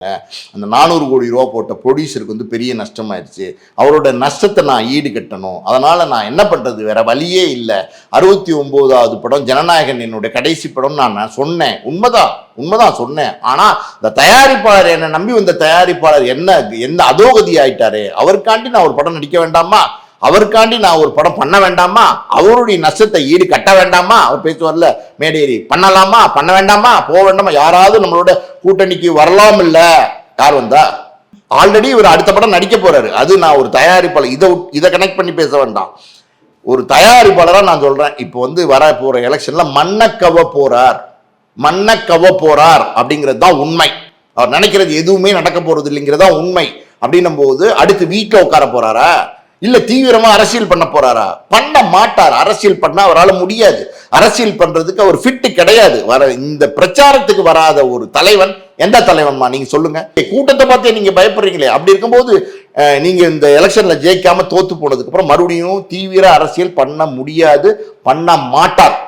அந்த 400 கோடி ரூபா போட்ட ப்ரொடியூசருக்கு வந்து பெரிய நஷ்டமாயிருச்சு. அவரோட நஷ்டத்தை நான் ஈடு கட்டணும். அதனால நான் என்ன பண்றது, வேற வழியே இல்லை. 69வது படம் ஜனநாயகன் என்னுடைய கடைசி படம் நான் சொன்னேன். உண்மைதான் சொன்னேன். ஆனா இந்த தயாரிப்பாளர், என்னை நம்பி வந்த தயாரிப்பாளர் என்ன அதோகதி ஆயிட்டாரு. அவருக்காண்டி நான் ஒரு படம் நடிக்க வேண்டாமா? அவருக்காண்டி நான் ஒரு படம் பண்ண வேண்டாமா? அவருடைய நஷ்டத்தை ஈடு கட்ட வேண்டாமா? அவர் பேசுவார்ல மேடேறி, பண்ணலாமா பண்ண வேண்டாமா, போக வேண்டாமா, யாராவது நம்மளோட கூட்டணிக்கு வரலாம் இல்ல, யார் வந்தா? ஆல்ரெடி இவர் அடுத்த படம் நடிக்க போறாரு. அது நான் ஒரு தயாரிப்பாளர், இதை கனெக்ட் பண்ணி பேச வேண்டாம். ஒரு தயாரிப்பாளரா நான் சொல்றேன், இப்போ வந்து வர போற எலெக்ஷன்ல மண்ணக்கவ போறார் அப்படிங்கிறது தான் உண்மை. அவர் நினைக்கிறது எதுவுமே நடக்க போறது இல்லைங்கிறதா உண்மை. அப்படின்னும் போது அடுத்து வீட்டில் உட்கார போறாரா, இல்ல தீவிரமா அரசியல் பண்ண போறாரா? பண்ண மாட்டார். அரசியல் பண்ண அவரால் முடியாது. அரசியல் பண்றதுக்கு அவர் ஃபிட் கிடையாது. இந்த பிரச்சாரத்துக்கு வராத ஒரு தலைவன் எந்த தலைவன்மா நீங்க சொல்லுங்க? கூட்டத்தை பார்த்து நீங்க பயப்படுறீங்களே. அப்படி இருக்கும்போது நீங்க இந்த எலெக்ஷன்ல ஜெயிக்காம தோத்து போனதுக்கு அப்புறம் மறுபடியும் தீவிர அரசியல் பண்ண முடியாது, பண்ண மாட்டார்.